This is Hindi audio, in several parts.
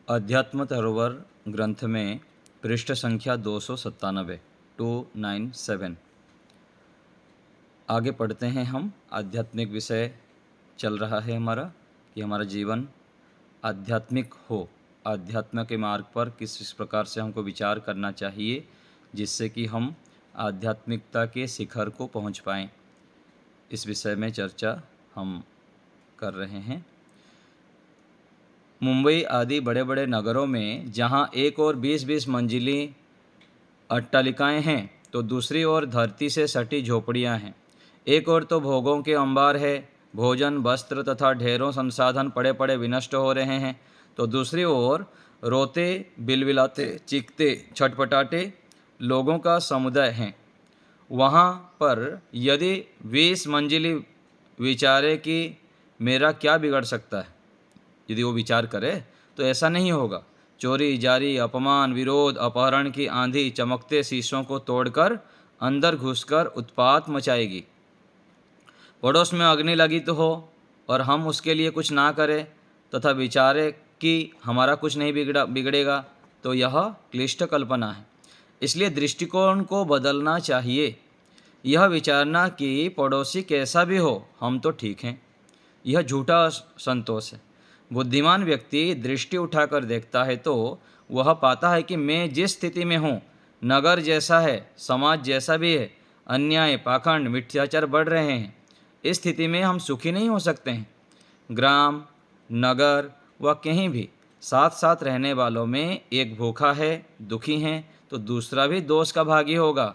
अध्यात्म तरोवर ग्रंथ में पृष्ठ संख्या 297 297। आगे पढ़ते हैं हम। आध्यात्मिक विषय चल रहा है हमारा कि हमारा जीवन आध्यात्मिक हो, आध्यात्म के मार्ग पर किस प्रकार से हमको विचार करना चाहिए जिससे कि हम आध्यात्मिकता के शिखर को पहुंच पाएं। इस विषय में चर्चा हम कर रहे हैं। मुंबई आदि बड़े बड़े नगरों में जहां एक और 20-20 मंजिली अट्टालिकाएं हैं तो दूसरी ओर धरती से सटी झोपड़ियां हैं। एक ओर तो भोगों के अंबार है, भोजन, वस्त्र तथा ढेरों संसाधन पड़े पड़े विनष्ट हो रहे हैं, तो दूसरी ओर रोते, बिलबिलाते, चीखते, छटपटाते लोगों का समुदाय है। वहाँ पर यदि 20 मंजिली विचारे कि मेरा क्या बिगड़ सकता है, यदि वो विचार करे तो ऐसा नहीं होगा। चोरी, जारी, अपमान, विरोध, अपहरण की आंधी चमकते शीशों को तोड़कर अंदर घुसकर उत्पात मचाएगी। पड़ोस में अग्नि लगी तो हो और हम उसके लिए कुछ ना करें तथा विचारे कि हमारा कुछ नहीं बिगड़ेगा, तो यह क्लिष्ट कल्पना है। इसलिए दृष्टिकोण को बदलना चाहिए। यह विचारना कि पड़ोसी कैसा भी हो हम तो ठीक हैं, यह झूठा संतोष है। बुद्धिमान व्यक्ति दृष्टि उठाकर देखता है तो वह पाता है कि मैं जिस स्थिति में हूँ, नगर जैसा है, समाज जैसा भी है, अन्याय, पाखंड, मिथ्याचार बढ़ रहे हैं। इस स्थिति में हम सुखी नहीं हो सकते हैं। ग्राम, नगर व कहीं भी साथ साथ रहने वालों में एक भूखा है, दुखी है, तो दूसरा भी दोष का भागी होगा।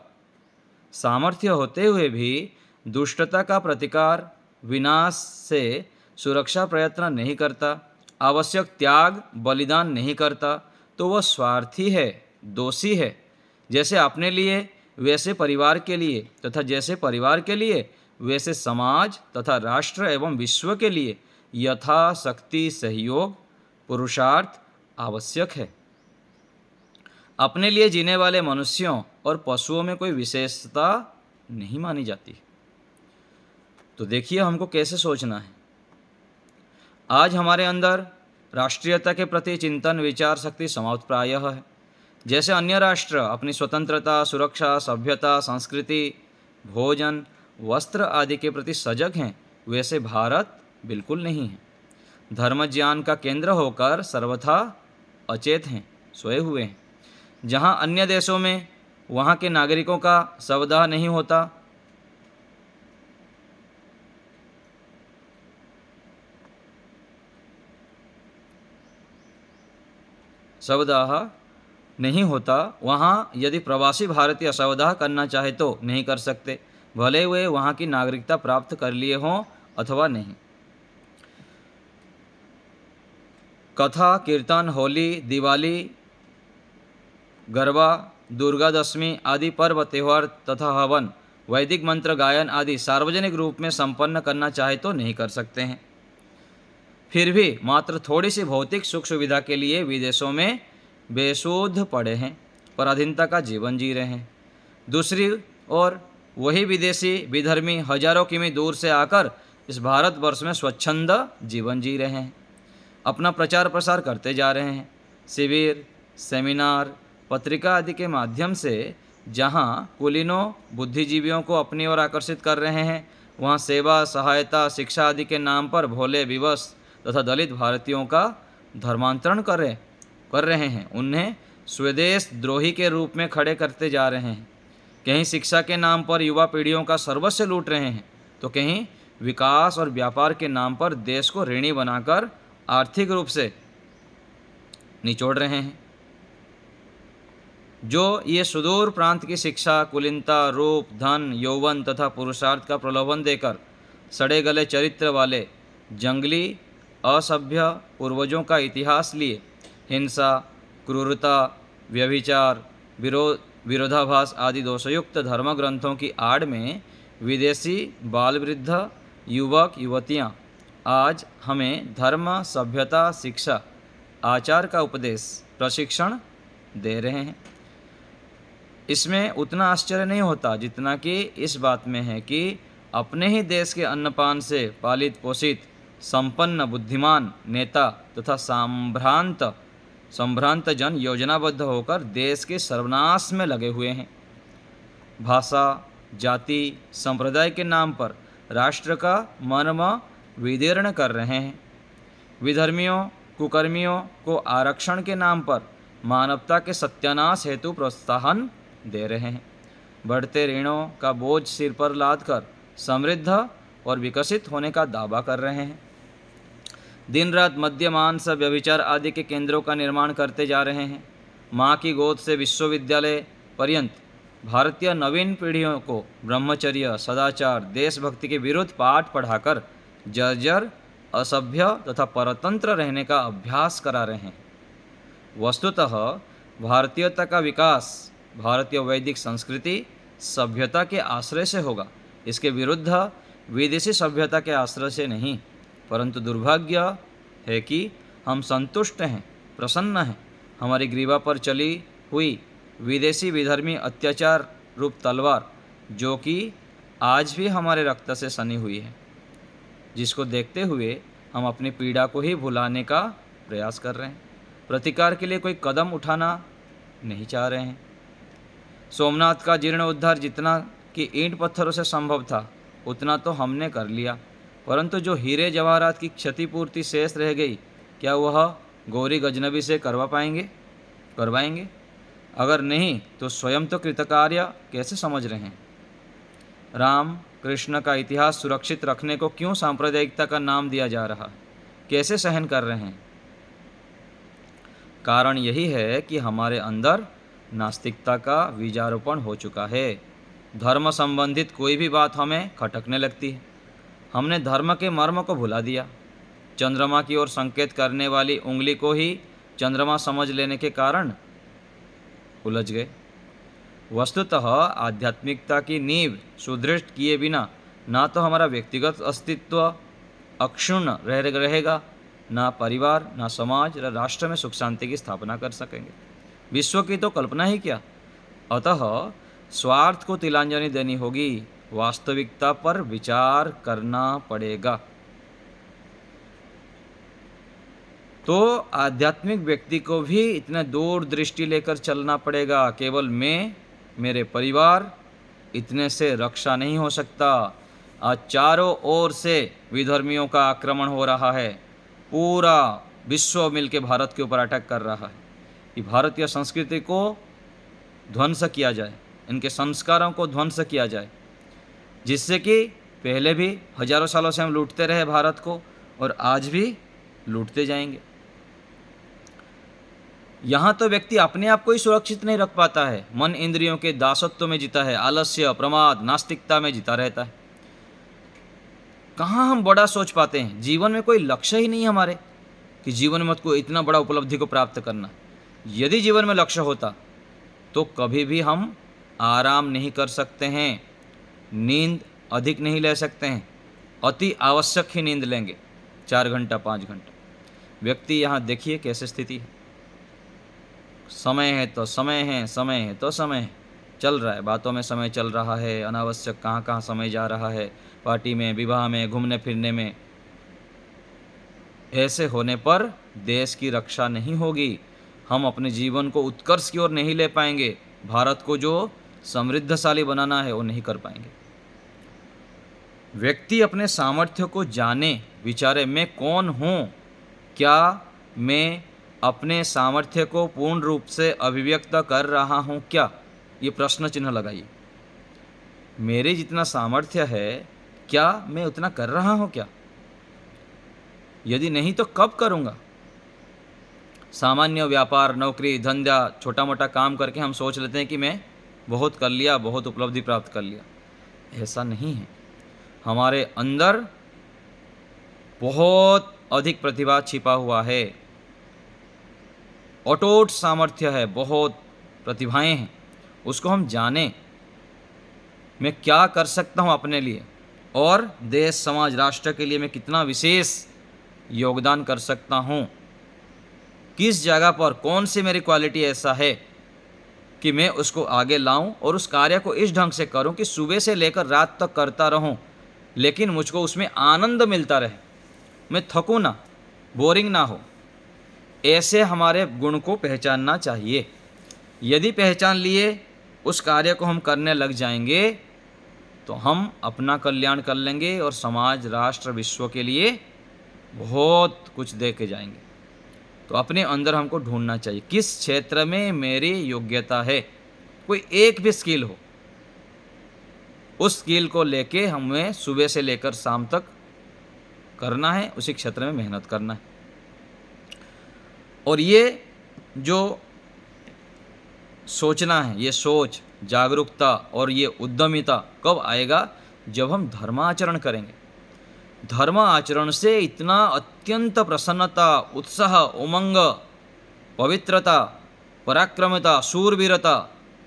सामर्थ्य होते हुए भी दुष्टता का प्रतिकार, विनाश से सुरक्षा प्रयत्न नहीं करता, आवश्यक त्याग बलिदान नहीं करता, तो वह स्वार्थी है, दोषी है। जैसे अपने लिए वैसे परिवार के लिए, तथा जैसे परिवार के लिए वैसे समाज तथा राष्ट्र एवं विश्व के लिए यथाशक्ति सहयोग, पुरुषार्थ आवश्यक है। अपने लिए जीने वाले मनुष्यों और पशुओं में कोई विशेषता नहीं मानी जाती। तो देखिए हमको कैसे सोचना है। आज हमारे अंदर राष्ट्रीयता के प्रति चिंतन, विचार शक्ति समाप्त प्रायः है। जैसे अन्य राष्ट्र अपनी स्वतंत्रता, सुरक्षा, सभ्यता, संस्कृति, भोजन, वस्त्र आदि के प्रति सजग हैं, वैसे भारत बिल्कुल नहीं है। धर्म ज्ञान का केंद्र होकर सर्वथा अचेत हैं, सोए हुए हैं। जहाँ अन्य देशों में वहाँ के नागरिकों का शवदाह नहीं होता, वहाँ यदि प्रवासी भारतीय शवदाह करना चाहे तो नहीं कर सकते, भले वे वहाँ की नागरिकता प्राप्त कर लिए हों अथवा नहीं। कथा, कीर्तन, होली, दिवाली, गरबा, दुर्गा दशमी आदि पर्व त्योहार तथा हवन, वैदिक मंत्र गायन आदि सार्वजनिक रूप में संपन्न करना चाहे तो नहीं कर सकते हैं। फिर भी मात्र थोड़ी सी भौतिक सुख सुविधा के लिए विदेशों में बेसुध पड़े हैं, पराधीनता का जीवन जी रहे हैं। दूसरी ओर वही विदेशी विधर्मी हजारों किमी दूर से आकर इस भारतवर्ष में स्वच्छंद जीवन जी रहे हैं, अपना प्रचार प्रसार करते जा रहे हैं। शिविर, सेमिनार, पत्रिका आदि के माध्यम से जहाँ कुलीनों, बुद्धिजीवियों को अपनी ओर आकर्षित कर रहे हैं, वहाँ सेवा, सहायता, शिक्षा आदि के नाम पर भोले, विवश तथा दलित भारतीयों का धर्मांतरण कर रहे हैं, उन्हें स्वदेश द्रोही के रूप में खड़े करते जा रहे हैं। कहीं शिक्षा के नाम पर युवा पीढ़ियों का सर्वस्व लूट रहे हैं, तो कहीं विकास और व्यापार के नाम पर देश को ऋणी बनाकर आर्थिक रूप से निचोड़ रहे हैं। जो ये सुदूर प्रांत की शिक्षा, कुलीनता, रूप, धन, यौवन तथा पुरुषार्थ का प्रलोभन देकर सड़े गले चरित्र वाले जंगली असभ्य पूर्वजों का इतिहास लिए हिंसा, क्रूरता, व्यभिचार, विरोधाभास आदि दोषयुक्त धर्म ग्रंथों की आड़ में विदेशी बाल वृद्ध, युवक युवतियाँ आज हमें धर्म, सभ्यता, शिक्षा, आचार का उपदेश, प्रशिक्षण दे रहे हैं। इसमें उतना आश्चर्य नहीं होता जितना कि इस बात में है कि अपने ही देश के अन्नपान से पालित पोषित संपन्न बुद्धिमान नेता तथा संभ्रांत संभ्रांत जन योजनाबद्ध होकर देश के सर्वनाश में लगे हुए हैं। भाषा, जाति, संप्रदाय के नाम पर राष्ट्र का मर्म विदीर्ण कर रहे हैं। विधर्मियों, कुकर्मियों को आरक्षण के नाम पर मानवता के सत्यानाश हेतु प्रोत्साहन दे रहे हैं। बढ़ते ऋणों का बोझ सिर पर लादकर समृद्ध और विकसित होने का दावा कर रहे हैं। दिन रात मद्य, मांस, व्यभिचार आदि के केंद्रों का निर्माण करते जा रहे हैं। माँ की गोद से विश्वविद्यालय पर्यंत भारतीय नवीन पीढ़ियों को ब्रह्मचर्य, सदाचार, देशभक्ति के विरुद्ध पाठ पढ़ाकर जर्जर, असभ्य तथा परतंत्र रहने का अभ्यास करा रहे हैं। वस्तुतः भारतीयता का विकास भारतीय वैदिक संस्कृति सभ्यता के आश्रय से होगा, इसके विरुद्ध विदेशी सभ्यता के आश्रय से नहीं। परंतु दुर्भाग्य है कि हम संतुष्ट हैं, प्रसन्न हैं। हमारी ग्रीवा पर चली हुई विदेशी विधर्मी अत्याचार रूप तलवार, जो कि आज भी हमारे रक्त से सनी हुई है, जिसको देखते हुए हम अपनी पीड़ा को ही भुलाने का प्रयास कर रहे हैं। प्रतिकार के लिए कोई कदम उठाना नहीं चाह रहे हैं। सोमनाथ का जीर्णोद्धार जितना कि ईंट पत्थरों से संभव था उतना तो हमने कर लिया, परंतु जो हीरे जवाहरात की क्षतिपूर्ति शेष रह गई, क्या वह गौरी गजनबी से करवाएंगे? अगर नहीं तो स्वयं तो कृतकार्य कैसे समझ रहे हैं? राम कृष्ण का इतिहास सुरक्षित रखने को क्यों सांप्रदायिकता का नाम दिया जा रहा है? कैसे सहन कर रहे हैं? कारण यही है कि हमारे अंदर नास्तिकता का बीजारोपण हो चुका है। धर्म संबंधित कोई भी बात हमें खटकने लगती है। हमने धर्म के मर्म को भुला दिया। चंद्रमा की ओर संकेत करने वाली उंगली को ही चंद्रमा समझ लेने के कारण उलझ गए। वस्तुतः आध्यात्मिकता की नींव सुदृढ़ किए बिना ना तो हमारा व्यक्तिगत अस्तित्व अक्षुण्ण रहेगा, ना परिवार, ना समाज, ना राष्ट्र में सुख शांति की स्थापना कर सकेंगे। विश्व की तो कल्पना ही क्या। अतः स्वार्थ को तिलांजलि देनी होगी, वास्तविकता पर विचार करना पड़ेगा। तो आध्यात्मिक व्यक्ति को भी इतना दूर दृष्टि लेकर चलना पड़ेगा। केवल मैं, मेरे परिवार, इतने से रक्षा नहीं हो सकता। आज चारों ओर से विधर्मियों का आक्रमण हो रहा है। पूरा विश्व मिलकर भारत के ऊपर अटैक कर रहा है कि भारतीय संस्कृति को ध्वंस किया जाए, इनके संस्कारों को ध्वंस किया जाए, जिससे कि पहले भी हजारों सालों से हम लूटते रहे भारत को और आज भी लूटते जाएंगे। यहाँ तो व्यक्ति अपने आप को ही सुरक्षित नहीं रख पाता है, मन इंद्रियों के दासत्व में जीता है, आलस्य, प्रमाद, नास्तिकता में जीता रहता है। कहाँ हम बड़ा सोच पाते हैं? जीवन में कोई लक्ष्य ही नहीं है हमारे कि जीवन में को इतना बड़ा उपलब्धि को प्राप्त करना। यदि जीवन में लक्ष्य होता तो कभी भी हम आराम नहीं कर सकते हैं, नींद अधिक नहीं ले सकते हैं, अति आवश्यक ही नींद लेंगे, 4 घंटा 5 घंटा। व्यक्ति यहाँ देखिए कैसे स्थिति है। समय है तो समय है, समय है तो समय है, चल रहा है, बातों में समय चल रहा है, अनावश्यक कहाँ कहाँ समय जा रहा है, पार्टी में, विवाह में, घूमने फिरने में। ऐसे होने पर देश की रक्षा नहीं होगी, हम अपने जीवन को उत्कर्ष की ओर नहीं ले पाएंगे, भारत को जो समृद्धशाली बनाना है वो नहीं कर पाएंगे। व्यक्ति अपने सामर्थ्य को जाने, विचारे मैं कौन हूँ, क्या मैं अपने सामर्थ्य को पूर्ण रूप से अभिव्यक्त कर रहा हूँ क्या, ये प्रश्न चिन्ह लगाइए। मेरे जितना सामर्थ्य है क्या मैं उतना कर रहा हूँ क्या? यदि नहीं तो कब करूँगा? सामान्य व्यापार, नौकरी, धंधा, छोटा मोटा काम करके हम सोच लेते हैं कि मैं बहुत कर लिया, बहुत उपलब्धि प्राप्त कर लिया। ऐसा नहीं है। हमारे अंदर बहुत अधिक प्रतिभा छिपा हुआ है, अटूट सामर्थ्य है, बहुत प्रतिभाएं हैं। उसको हम जानें, मैं क्या कर सकता हूँ अपने लिए और देश, समाज, राष्ट्र के लिए मैं कितना विशेष योगदान कर सकता हूँ, किस जगह पर कौन सी मेरी क्वालिटी ऐसा है कि मैं उसको आगे लाऊं और उस कार्य को इस ढंग से करूं कि सुबह से लेकर रात तक करता रहूं, लेकिन मुझको उसमें आनंद मिलता रहे, मैं थकूं ना, बोरिंग ना हो। ऐसे हमारे गुण को पहचानना चाहिए। यदि पहचान लिए, उस कार्य को हम करने लग जाएंगे, तो हम अपना कल्याण कर लेंगे और समाज, राष्ट्र, विश्व के लिए बहुत कुछ दे के जाएंगे। तो अपने अंदर हमको ढूंढना चाहिए किस क्षेत्र में मेरी योग्यता है। कोई एक भी स्किल हो, उस स्किल को लेके हमें सुबह से लेकर शाम तक करना है, उसी क्षेत्र में मेहनत करना है। और ये जो सोचना है, ये सोच, जागरूकता और ये उद्यमिता कब आएगा? जब हम धर्माचरण करेंगे। धर्म आचरण से इतना अत्यंत प्रसन्नता, उत्साह, उमंग, पवित्रता, पराक्रमता, शूरवीरता,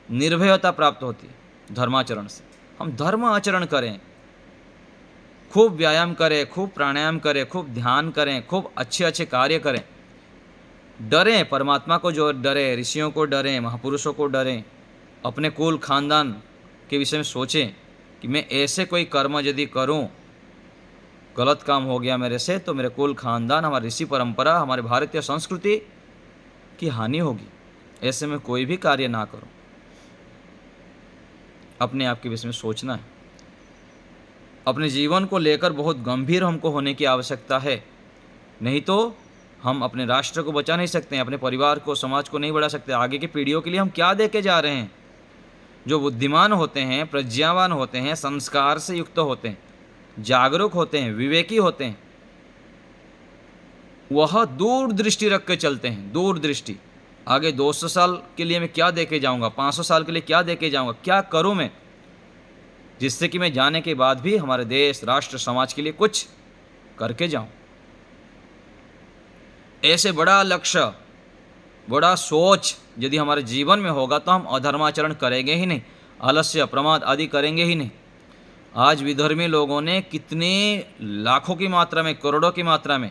निर्भयता प्राप्त होती है धर्माचरण से। हम धर्म आचरण करें, खूब व्यायाम करें, खूब प्राणायाम करें, खूब ध्यान करें, खूब अच्छे अच्छे कार्य करें, डरें, परमात्मा को जो डरें, ऋषियों को डरें, महापुरुषों को डरें, अपने कुल खानदान के विषय में सोचें कि मैं ऐसे कोई कर्म यदि करूं, गलत काम हो गया मेरे से, तो मेरे कुल खानदान, हमारी ऋषि परंपरा, हमारे भारतीय संस्कृति की हानि होगी। ऐसे में कोई भी कार्य ना करो। अपने आप के विषय में सोचना है। अपने जीवन को लेकर बहुत गंभीर हमको होने की आवश्यकता है, नहीं तो हम अपने राष्ट्र को बचा नहीं सकते हैं, अपने परिवार को, समाज को नहीं बढ़ा सकते। आगे की पीढ़ियों के लिए हम क्या दे के जा रहे हैं? जो बुद्धिमान होते हैं, प्रज्ञावान होते हैं, संस्कार से युक्त होते हैं, जागरूक होते हैं, विवेकी होते हैं, वह दूर दृष्टि रख के चलते हैं। दूर दृष्टि, आगे 200 साल के लिए मैं क्या दे के जाऊँगा, 500 साल के लिए क्या दे के जाऊँगा, क्या करूँ मैं, जिससे कि मैं जाने के बाद भी हमारे देश, राष्ट्र, समाज के लिए कुछ करके जाऊँ। ऐसे बड़ा लक्ष्य, बड़ा सोच यदि हमारे जीवन में होगा, तो हम अधर्माचरण करेंगे ही नहीं, आलस्य, प्रमाद आदि करेंगे ही नहीं। आज विधर्मी लोगों ने कितने लाखों की मात्रा में, करोड़ों की मात्रा में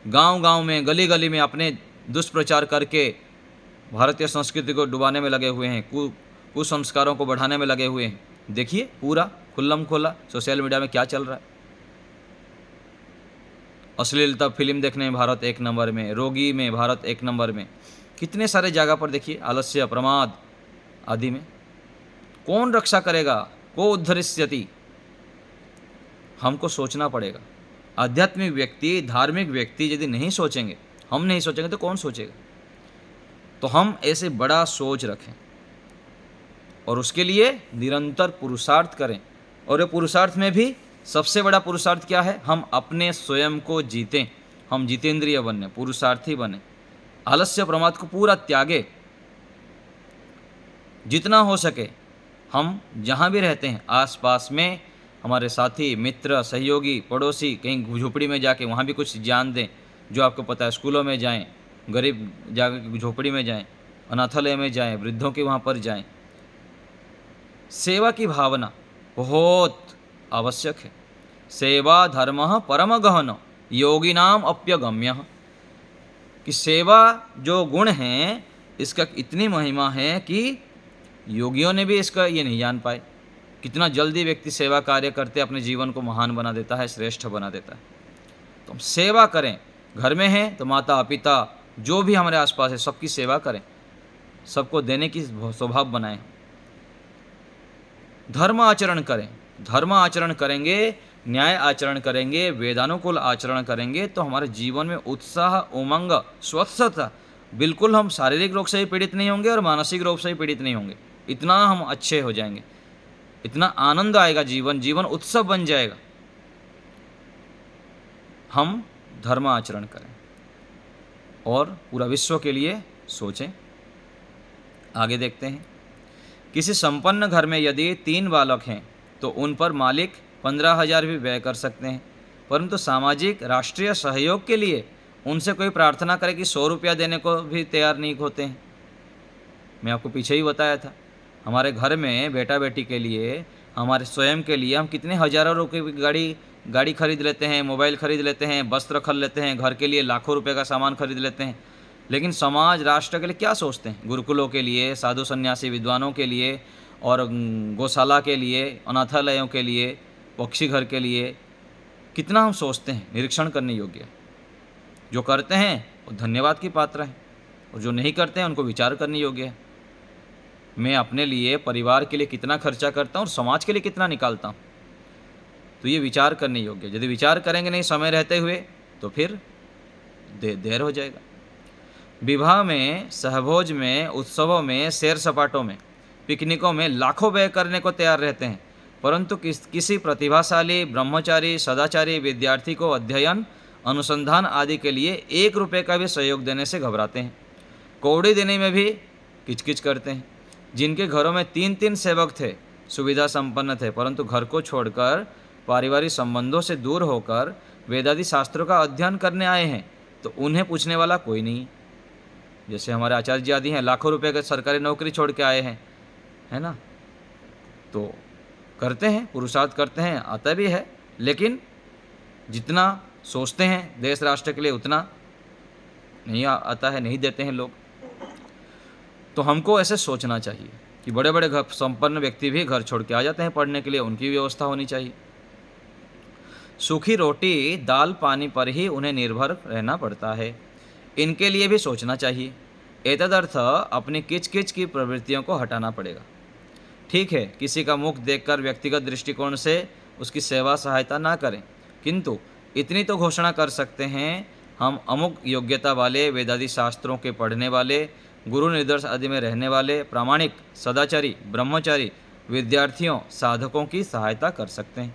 गांव-गांव में, गली-गली में अपने दुष्प्रचार करके भारतीय संस्कृति को डुबाने में लगे हुए हैं, कुसंस्कारों को बढ़ाने में लगे हुए हैं। देखिए पूरा खुल्लम खुल्ला सोशल मीडिया में क्या चल रहा है। अश्लीलता फिल्म देखने में भारत 1 नंबर में, रोगी में भारत 1 नंबर में, कितने सारे जगह पर देखिए आलस्य, प्रमाद आदि में। कौन रक्षा करेगा? को उद्धरिष्यति? हमको सोचना पड़ेगा। आध्यात्मिक व्यक्ति, धार्मिक व्यक्ति यदि नहीं सोचेंगे, हम नहीं सोचेंगे, तो कौन सोचेगा? तो हम ऐसे बड़ा सोच रखें और उसके लिए निरंतर पुरुषार्थ करें। और ये पुरुषार्थ में भी सबसे बड़ा पुरुषार्थ क्या है? हम अपने स्वयं को जीतें, हम जितेंद्रिय बने, पुरुषार्थी बने, आलस्य प्रमाद को पूरा त्यागे। जितना हो सके हम जहाँ भी रहते हैं आसपास में हमारे साथी, मित्र, सहयोगी, पड़ोसी, कहीं झोपड़ी में जाके वहाँ भी कुछ ज्ञान दें जो आपको पता है। स्कूलों में जाएं, गरीब जाकर झोपड़ी में जाएं, अनाथालय में जाएं, वृद्धों के वहाँ पर जाएं। सेवा की भावना बहुत आवश्यक है। सेवा धर्मः परम गहन योगिनाम अप्यगम्य। कि सेवा जो गुण है, इसका इतनी महिमा है कि योगियों ने भी इसका ये नहीं जान पाए। कितना जल्दी व्यक्ति सेवा कार्य करते अपने जीवन को महान बना देता है, श्रेष्ठ बना देता है। तो हम सेवा करें। घर में हैं तो माता पिता जो भी हमारे आसपास है सबकी सेवा करें, सबको देने की स्वभाव बनाएं। धर्म आचरण करें। धर्म आचरण करेंगे, न्याय आचरण करेंगे, वेदानुकूल आचरण करेंगे तो हमारे जीवन में उत्साह, उमंग, स्वस्थता, बिल्कुल हम शारीरिक रोग से भी पीड़ित नहीं होंगे और मानसिक रोग से भी पीड़ित नहीं होंगे। इतना हम अच्छे हो जाएंगे, इतना आनंद आएगा, जीवन उत्सव बन जाएगा। हम धर्म आचरण करें और पूरा विश्व के लिए सोचें। आगे देखते हैं। किसी संपन्न घर में यदि 3 बालक हैं तो उन पर मालिक 15,000 भी व्यय कर सकते हैं, परंतु सामाजिक राष्ट्रीय सहयोग के लिए उनसे कोई प्रार्थना करे कि 100 रुपया देने को भी तैयार नहीं होते हैं। मैं आपको पीछे ही बताया था, हमारे घर में बेटा बेटी के लिए, हमारे स्वयं के लिए हम कितने हज़ारों रुपये की गाड़ी खरीद लेते हैं, मोबाइल खरीद लेते हैं, वस्त्र खरीद लेते हैं, घर के लिए लाखों रुपए का सामान खरीद लेते हैं। लेकिन समाज, राष्ट्र के लिए क्या सोचते हैं? गुरुकुलों के लिए, साधु सन्यासी विद्वानों के लिए और गौशाला के लिए, अनाथालयों के लिए, पक्षी घर के लिए कितना हम सोचते हैं? निरीक्षण करने योग्य। जो करते हैं वो धन्यवाद की पात्र हैं, और जो नहीं करते हैं उनको विचार करने योग्य है। मैं अपने लिए, परिवार के लिए कितना खर्चा करता हूँ और समाज के लिए कितना निकालता हूँ, तो ये विचार करने योग्य है। यदि विचार करेंगे नहीं समय रहते हुए तो फिर देर हो जाएगा। विवाह में, सहभोज में, उत्सवों में, सैर सपाटों में, पिकनिकों में लाखों व्यय करने को तैयार रहते हैं, परंतु किसी प्रतिभाशाली, ब्रह्मचारी, सदाचारी विद्यार्थी को अध्ययन, अनुसंधान आदि के लिए 1 रुपये का भी सहयोग देने से घबराते हैं। कौड़ी देने में भी किचकिच करते हैं। जिनके घरों में 3-3 सेवक थे, सुविधा संपन्न थे, परंतु घर को छोड़कर पारिवारिक संबंधों से दूर होकर वेदादि शास्त्रों का अध्ययन करने आए हैं, तो उन्हें पूछने वाला कोई नहीं। जैसे हमारे आचार्य जी आदि हैं, लाखों रुपए का सरकारी नौकरी छोड़ के आए हैं, है ना, तो करते हैं, पुरुषार्थ करते हैं, आता भी है, लेकिन जितना सोचते हैं देश राष्ट्र के लिए उतना नहीं आता है, नहीं देते हैं लोग। तो हमको ऐसे सोचना चाहिए कि बड़े बड़े घर संपन्न व्यक्ति भी घर छोड़ के आ जाते हैं पढ़ने के लिए, उनकी व्यवस्था होनी चाहिए। सूखी रोटी, दाल पानी पर ही उन्हें निर्भर रहना पड़ता है, इनके लिए भी सोचना चाहिए। एतदर्थ अपनी किच किच की प्रवृत्तियों को हटाना पड़ेगा। ठीक है, किसी का मुख देखकर व्यक्तिगत दृष्टिकोण से उसकी सेवा सहायता ना करें, किंतु इतनी तो घोषणा कर सकते हैं, हम अमुक योग्यता वाले, वेदादि शास्त्रों के पढ़ने वाले, गुरु निर्देश आदि में रहने वाले, प्रामाणिक, सदाचारी, ब्रह्मचारी विद्यार्थियों, साधकों की सहायता कर सकते हैं।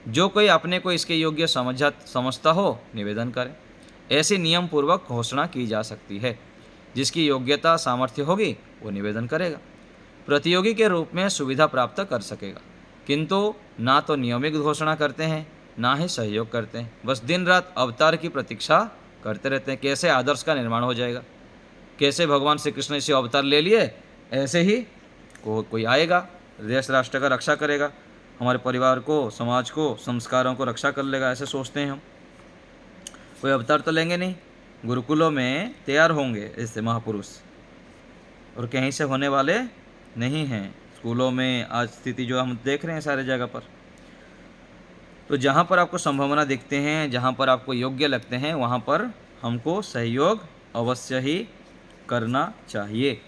जो कोई अपने को इसके योग्य समझता हो, निवेदन करें। ऐसी नियम पूर्वक घोषणा की जा सकती है। जिसकी योग्यता सामर्थ्य होगी वो निवेदन करेगा, प्रतियोगी के रूप में सुविधा प्राप्त कर सकेगा, किंतु ना तो नियमित घोषणा करते हैं, ना ही सहयोग करते हैं। बस दिन रात अवतार की प्रतीक्षा करते रहते हैं। कैसे आदर्श का निर्माण हो जाएगा, कैसे भगवान श्री कृष्ण इसे अवतार ले लिए, ऐसे ही कोई आएगा, देश राष्ट्र का रक्षा करेगा, हमारे परिवार को, समाज को, संस्कारों को रक्षा कर लेगा, ऐसे सोचते हैं हम। कोई अवतार तो लेंगे नहीं, गुरुकुलों में तैयार होंगे ऐसे महापुरुष, और कहीं से होने वाले नहीं हैं। स्कूलों में आज स्थिति जो हम देख रहे हैं सारे जगह पर, तो जहाँ पर आपको संभावना दिखते हैं, जहाँ पर आपको योग्य लगते हैं, वहाँ पर हमको सहयोग अवश्य ही करना चाहिए।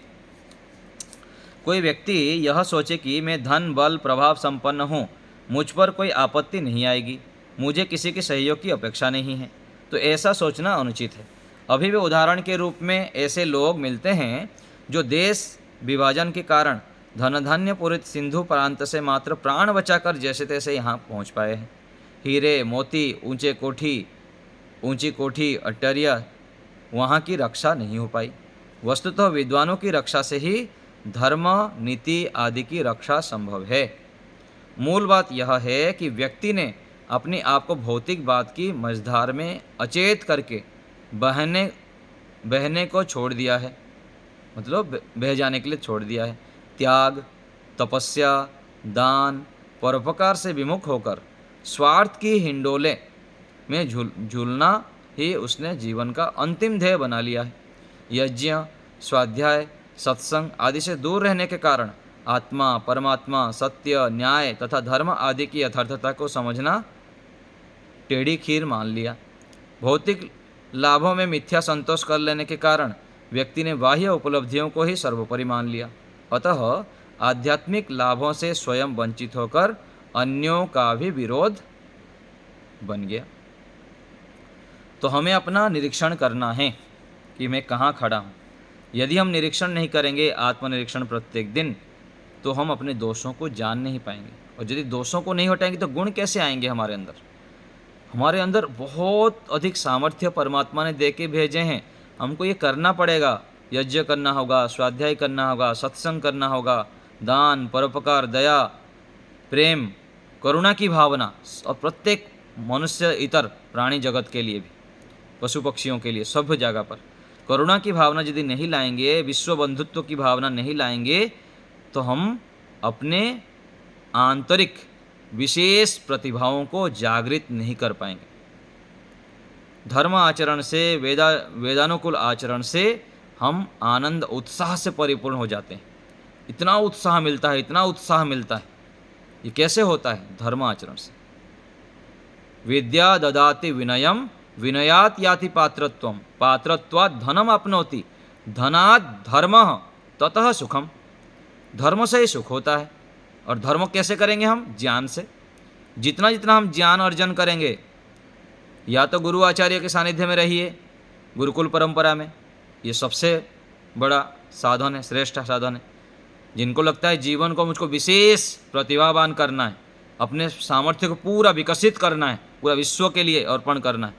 कोई व्यक्ति यह सोचे कि मैं धन, बल, प्रभाव संपन्न हूँ, मुझ पर कोई आपत्ति नहीं आएगी, मुझे किसी के सहयोग की अपेक्षा नहीं है, तो ऐसा सोचना अनुचित है। अभी भी उदाहरण के रूप में ऐसे लोग मिलते हैं जो देश विभाजन के कारण धन धान्य पूरित सिंधु प्रांत से मात्र प्राण बचाकर जैसे तैसे यहाँ पहुँच पाए हैं। हीरे मोती, ऊंची कोठी, अट्टरिया, वहाँ की रक्षा नहीं हो पाई। वस्तुतः विद्वानों की रक्षा से ही धर्म, नीति आदि की रक्षा संभव है। मूल बात यह है कि व्यक्ति ने अपने आप को भौतिक बात की मझधार में अचेत करके बहने को छोड़ दिया है, मतलब बह जाने के लिए छोड़ दिया है। त्याग, तपस्या, दान, परोपकार से विमुख होकर स्वार्थ की हिंडोले में झूलना ही उसने जीवन का अंतिम ध्येय बना लिया है। यज्ञ, स्वाध्याय, सत्संग आदि से दूर रहने के कारण आत्मा, परमात्मा, सत्य, न्याय तथा धर्म आदि की यथार्थता को समझना टेढ़ी खीर मान लिया। भौतिक लाभों में मिथ्या संतोष कर लेने के कारण व्यक्ति ने बाह्य उपलब्धियों को ही सर्वोपरि मान लिया। अतः आध्यात्मिक लाभों से स्वयं वंचित होकर अन्यों का भी विरोध बन गया। तो हमें अपना निरीक्षण करना है कि मैं कहाँ खड़ा हूँ। यदि हम निरीक्षण नहीं करेंगे, आत्मनिरीक्षण प्रत्येक दिन, तो हम अपने दोषों को जान नहीं पाएंगे, और यदि दोषों को नहीं हटाएंगे तो गुण कैसे आएंगे हमारे अंदर। हमारे अंदर बहुत अधिक सामर्थ्य परमात्मा ने दे के भेजे हैं, हमको ये करना पड़ेगा। यज्ञ करना होगा, स्वाध्याय करना होगा, सत्संग करना होगा, दान, परोपकार, दया, प्रेम, करुणा की भावना, और प्रत्येक मनुष्य, इतर प्राणी जगत के लिए भी, पशु पक्षियों के लिए, सब जगह पर करुणा की भावना यदि नहीं लाएंगे, विश्व बंधुत्व की भावना नहीं लाएंगे, तो हम अपने आंतरिक विशेष प्रतिभाओं को जागृत नहीं कर पाएंगे। धर्म आचरण से, वेदानुकूल आचरण से हम आनंद, उत्साह से परिपूर्ण हो जाते हैं। इतना उत्साह मिलता है, इतना उत्साह मिलता है। ये कैसे होता है? धर्म आचरण से। विद्या ददाति विनयम विनयात याति पात्रत्वम, पात्रत्वात् धनम आपनोति, धनात् धर्मः, ततः सुखम। धर्म से ही सुख होता है। और धर्म कैसे करेंगे हम? ज्ञान से। जितना जितना हम ज्ञान अर्जन करेंगे, या तो गुरु आचार्य के सानिध्य में रहिए, गुरुकुल परंपरा में, ये सबसे बड़ा साधन है, श्रेष्ठ साधन है। जिनको लगता है जीवन को मुझको विशेष प्रतिभावान करना है, अपने सामर्थ्य को पूरा विकसित करना है, पूरा विश्व के लिए अर्पण करना है,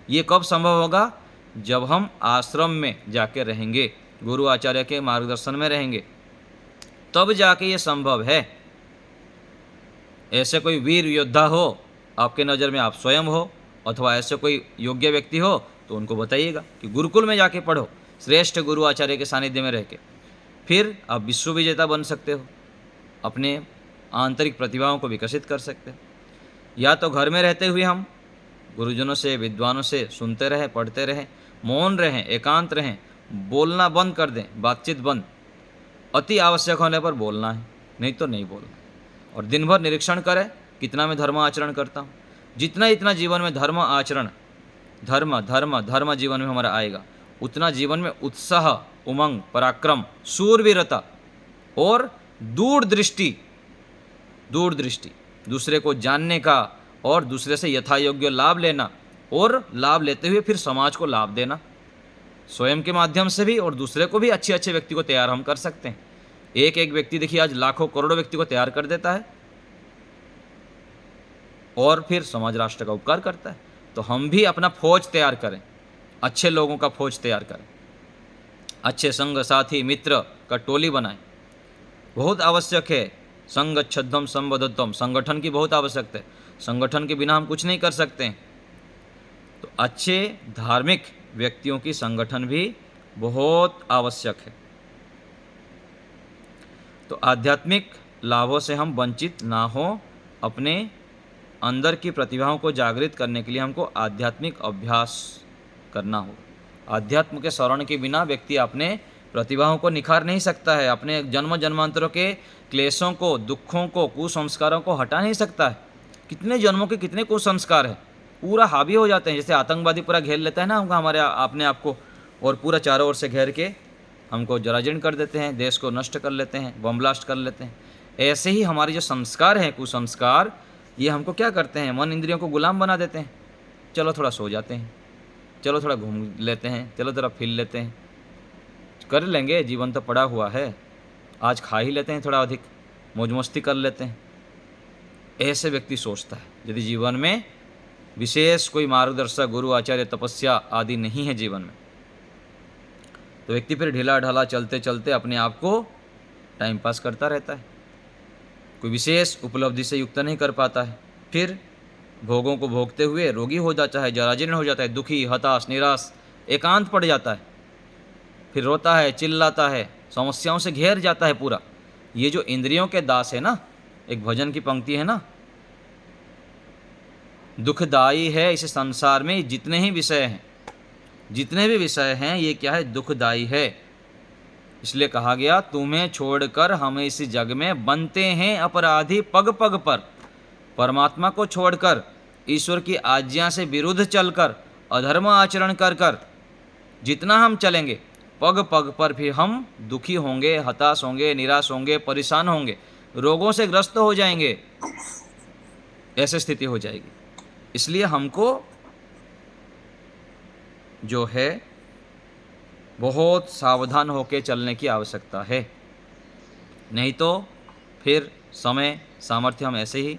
ये कब संभव होगा? जब हम आश्रम में जाके रहेंगे, गुरु आचार्य के मार्गदर्शन में रहेंगे, तब जाके ये संभव है। ऐसे कोई वीर योद्धा हो आपके नज़र में, आप स्वयं हो, अथवा ऐसे कोई योग्य व्यक्ति हो तो उनको बताइएगा कि गुरुकुल में जाके पढ़ो, श्रेष्ठ गुरु आचार्य के सानिध्य में रह के, फिर आप विश्व विजेता बन सकते हो, अपने आंतरिक प्रतिभाओं को विकसित कर सकते हो। या तो घर में रहते हुए हम गुरुजनों से, विद्वानों से सुनते रहें, पढ़ते रहें, मौन रहें, एकांत रहें, बोलना बंद कर दें, बातचीत बंद, अति आवश्यक होने पर बोलना है, नहीं तो नहीं बोलना। और दिन भर निरीक्षण करें कितना मैं धर्म आचरण करता हूँ। जितना जितना जीवन में धर्म आचरण, धर्म धर्म धर्म जीवन में हमारा आएगा, उतना जीवन में उत्साह, उमंग, पराक्रम, शूरवीरता और दूरदृष्टि, दूसरे को जानने का और दूसरे से यथायोग्य लाभ लेना, और लाभ लेते हुए फिर समाज को लाभ देना, स्वयं के माध्यम से भी और दूसरे को भी अच्छे अच्छे व्यक्ति को तैयार हम कर सकते हैं। एक एक व्यक्ति देखिए आज लाखों करोड़ों व्यक्ति को तैयार कर देता है और फिर समाज राष्ट्र का उपकार करता है। तो हम भी अपना फौज तैयार करें, अच्छे लोगों का फौज तैयार करें, अच्छे संग साथी मित्र का टोली बनाएं। बहुत आवश्यक है संगच्छद्धम संबद्धम, संगठन की बहुत आवश्यकता है। संगठन के बिना हम कुछ नहीं कर सकते हैं। तो अच्छे धार्मिक व्यक्तियों की संगठन भी बहुत आवश्यक है। तो आध्यात्मिक लाभों से हम वंचित ना हो। अपने अंदर की प्रतिभाओं को जागृत करने के लिए हमको आध्यात्मिक अभ्यास करना होगा। अध्यात्म के शरण के बिना व्यक्ति अपने प्रतिभाओं को निखार नहीं सकता है, अपने जन्म जन्मांतरों के क्लेशों को, दुखों को, कुसंस्कारों को हटा नहीं सकता है। कितने जन्मों के कितने कुसंस्कार हैं, पूरा हावी हो जाते हैं। जैसे आतंकवादी पूरा घेर लेता है ना हमको, हमारे अपने आप को, और पूरा चारों ओर से घेर के हमको जराजीर्ण कर देते हैं, देश को नष्ट कर लेते हैं, बम ब्लास्ट कर लेते हैं। ऐसे ही हमारे जो संस्कार हैं, कुसंस्कार, ये हमको क्या करते हैं? मन इंद्रियों को गुलाम बना देते हैं। चलो थोड़ा सो जाते हैं, चलो थोड़ा घूम लेते हैं, चलो थोड़ा फिर लेते हैं, कर लेंगे, जीवन तो पड़ा हुआ है, आज खा ही लेते हैं, थोड़ा अधिक मौज मस्ती कर लेते हैं। ऐसे व्यक्ति सोचता है। यदि जीवन में विशेष कोई मार्गदर्शक, गुरु आचार्य, तपस्या आदि नहीं है जीवन में, तो व्यक्ति फिर ढीला ढाला चलते चलते अपने आप को टाइम पास करता रहता है, कोई विशेष उपलब्धि से युक्त नहीं कर पाता है। फिर भोगों को भोगते हुए रोगी हो जाता है, जराजीर्ण हो जाता है, दुखी, हताश, निराश, एकांत पड़ जाता है, फिर रोता है, चिल्लाता है, समस्याओं से घेर जाता है पूरा। ये जो इंद्रियों के दास है ना, एक भजन की पंक्ति है ना, दुखदाई है इस संसार में जितने ही विषय हैं, जितने भी विषय हैं, ये क्या है? दुखदाई है। इसलिए कहा गया, तुम्हें छोड़कर हम इस जग में बनते हैं अपराधी पग पग पर। परमात्मा को छोड़कर, ईश्वर की आज्ञा से विरुद्ध चलकर, अधर्म आचरण कर कर जितना हम चलेंगे, पग पग पर फिर हम दुखी होंगे, हताश होंगे, निराश होंगे, परेशान होंगे, रोगों से ग्रस्त हो जाएंगे, ऐसी स्थिति हो जाएगी। इसलिए हमको जो है बहुत सावधान होकर चलने की आवश्यकता है, नहीं तो फिर समय सामर्थ्य हम ऐसे ही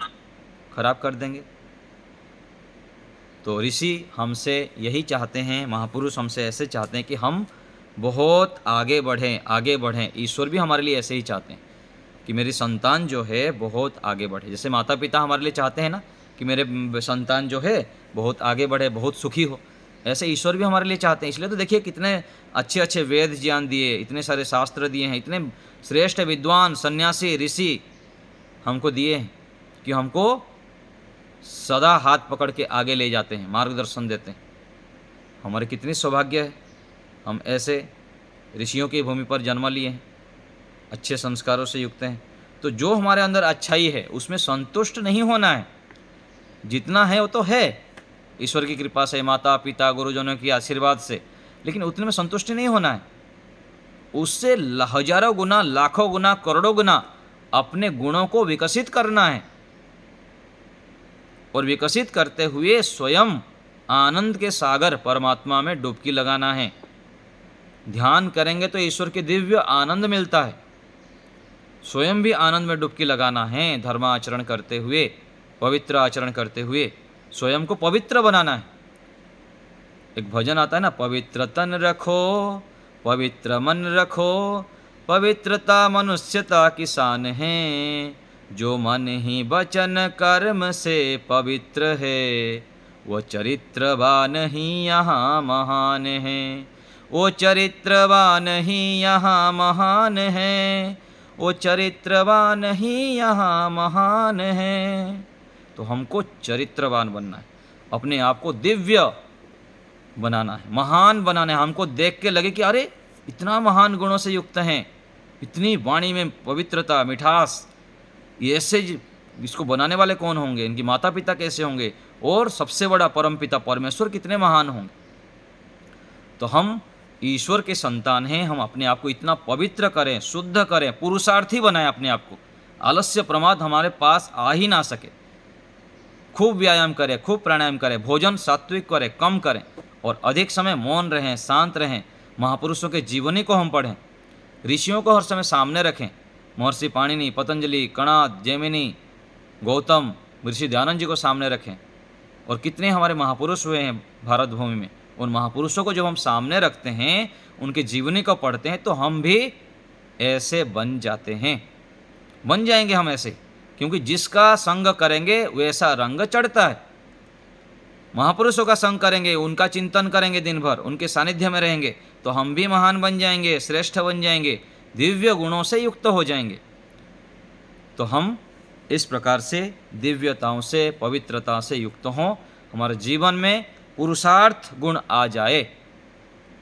खराब कर देंगे। तो ऋषि हमसे यही चाहते हैं, महापुरुष हमसे ऐसे चाहते हैं कि हम बहुत आगे बढ़ें, आगे बढ़ें। ईश्वर भी हमारे लिए ऐसे ही चाहते हैं कि मेरी संतान जो है बहुत आगे बढ़े। जैसे माता पिता हमारे लिए चाहते हैं ना कि मेरे संतान जो है बहुत आगे बढ़े, बहुत सुखी हो, ऐसे ईश्वर भी हमारे लिए चाहते हैं। इसलिए तो देखिए कितने अच्छे अच्छे वेद ज्ञान दिए, इतने सारे शास्त्र दिए हैं, इतने श्रेष्ठ विद्वान, सन्यासी, ऋषि हमको दिए हैं कि हमको सदा हाथ पकड़ के आगे ले जाते हैं, मार्गदर्शन देते हैं। हमारे कितनी सौभाग्य है, हम ऐसे ऋषियों की भूमि पर जन्म लिए हैं, अच्छे संस्कारों से युक्त हैं। तो जो हमारे अंदर अच्छाई है उसमें संतुष्ट नहीं होना है, जितना है वो तो है, ईश्वर की कृपा से, माता पिता गुरुजनों की आशीर्वाद से, लेकिन उतने में संतुष्टि नहीं होना है। उससे हजारों गुना, लाखों गुना, करोड़ों गुना अपने गुणों को विकसित करना है और विकसित करते हुए स्वयं आनंद के सागर परमात्मा में डुबकी लगाना है। ध्यान करेंगे तो ईश्वर के दिव्य आनंद मिलता है। स्वयं भी आनंद में डुबकी लगाना है, धर्माचरण करते हुए, पवित्र आचरण करते हुए स्वयं को पवित्र बनाना है। एक भजन आता है ना, पवित्र तन रखो, पवित्र मन रखो, पवित्रता मनुष्यता की शान है, जो मन ही वचन कर्म से पवित्र है, वो चरित्रवान ही यहाँ महान है, वो चरित्रवान ही यहाँ महान है, वो चरित्रवान ही यहाँ महान है। तो हमको चरित्रवान बनना है, अपने आप को दिव्य बनाना है, महान बनाना है। हमको देख के लगे कि अरे इतना महान गुणों से युक्त हैं, इतनी वाणी में पवित्रता, मिठास, ये ऐसे इसको बनाने वाले कौन होंगे, इनकी माता पिता कैसे होंगे, और सबसे बड़ा परम पिता परमेश्वर कितने महान होंगे। तो हम ईश्वर के संतान हैं, हम अपने आप को इतना पवित्र करें, शुद्ध करें, पुरुषार्थी बनाएं अपने आप को, आलस्य प्रमाद हमारे पास आ ही ना सके। खूब व्यायाम करें, खूब प्राणायाम करें, भोजन सात्विक करें, कम करें, और अधिक समय मौन रहें, शांत रहें, महापुरुषों के जीवनी को हम पढ़ें, ऋषियों को हर समय सामने रखें, महर्षि पाणिनि, पतंजलि, कणाद, जैमिनी, गौतम, ऋषि दयानंद जी को सामने रखें। और कितने हमारे महापुरुष हुए हैं भारत भूमि में, उन महापुरुषों को जब हम सामने रखते हैं, उनकी जीवनी को पढ़ते हैं, तो हम भी ऐसे बन जाते हैं, बन जाएंगे हम ऐसे, क्योंकि जिसका संग करेंगे वैसा रंग चढ़ता है। महापुरुषों का संग करेंगे, उनका चिंतन करेंगे, दिन भर उनके सानिध्य में रहेंगे, तो हम भी महान बन जाएंगे, श्रेष्ठ बन जाएंगे, दिव्य गुणों से युक्त हो जाएंगे। तो हम इस प्रकार से दिव्यताओं से, पवित्रता से युक्त हों, हमारे जीवन में पुरुषार्थ गुण आ जाए,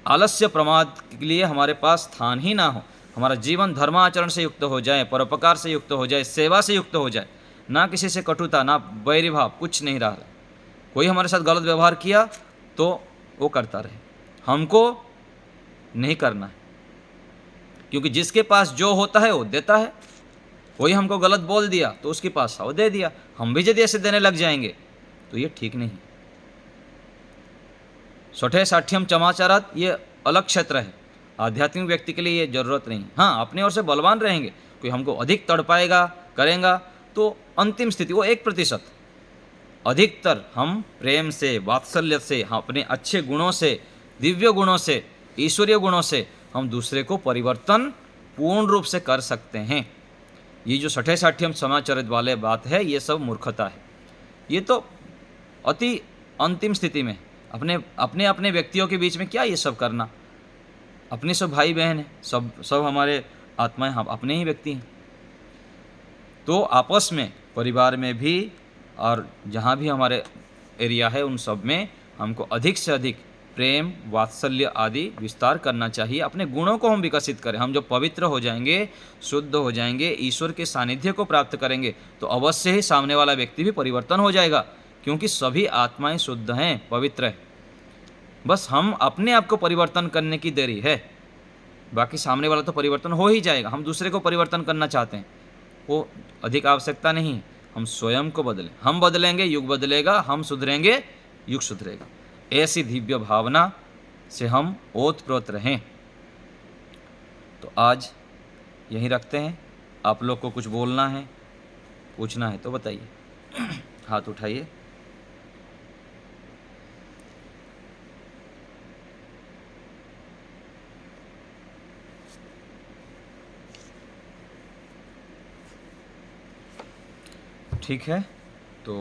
आलस्य प्रमाद के लिए हमारे पास स्थान ही ना हो, हमारा जीवन धर्माचरण से युक्त हो जाए, परोपकार से युक्त हो जाए, सेवा से युक्त हो जाए, ना किसी से कटुता, ना बैरी भाव, कुछ नहीं रहा। कोई हमारे साथ गलत व्यवहार किया तो वो करता रहे, हमको नहीं करना है, क्योंकि जिसके पास जो होता है वो देता है। कोई हमको गलत बोल दिया तो उसके पास वो दे दिया, हम भी यदि ऐसे देने लग जाएंगे तो ये ठीक नहीं। सठे साठ्यम चमाचारात ये अलग क्षेत्र है, आध्यात्मिक व्यक्ति के लिए ये जरूरत नहीं। हाँ, अपने ओर से बलवान रहेंगे, कोई हमको अधिक तड़पाएगा, करेगा, तो अंतिम स्थिति वो 1%। अधिकतर हम प्रेम से, वात्सल्य से, हम अपने अच्छे गुणों से, दिव्य गुणों से, ईश्वरीय गुणों से हम दूसरे को परिवर्तन पूर्ण रूप से कर सकते हैं। ये जो सठे साठ्यम समाचरित वाले बात है, ये सब मूर्खता है। ये तो अति अंतिम स्थिति में अपने अपने व्यक्तियों के बीच में क्या ये सब करना। अपने सब भाई बहन हैं, सब हमारे आत्माएं, हम अपने ही व्यक्ति हैं। तो आपस में, परिवार में भी, और जहाँ भी हमारे एरिया है, उन सब में हमको अधिक से अधिक प्रेम, वात्सल्य आदि विस्तार करना चाहिए। अपने गुणों को हम विकसित करें। हम जब पवित्र हो जाएंगे, शुद्ध हो जाएंगे, ईश्वर के सानिध्य को प्राप्त करेंगे, तो अवश्य ही सामने वाला व्यक्ति भी परिवर्तन हो जाएगा, क्योंकि सभी आत्माएं शुद्ध हैं, पवित्र हैं। बस हम अपने आप को परिवर्तन करने की देरी है, बाकी सामने वाला तो परिवर्तन हो ही जाएगा। हम दूसरे को परिवर्तन करना चाहते हैं, वो अधिक आवश्यकता नहीं। हम स्वयं को बदलें, हम बदलेंगे युग बदलेगा, हम सुधरेंगे युग सुधरेगा। ऐसी दिव्य भावना से हम ओतप्रोत रहें। तो आज यहीं रखते हैं। आप लोग को कुछ बोलना है, पूछना है तो बताइए, हाथ उठाइए। ठीक है, तो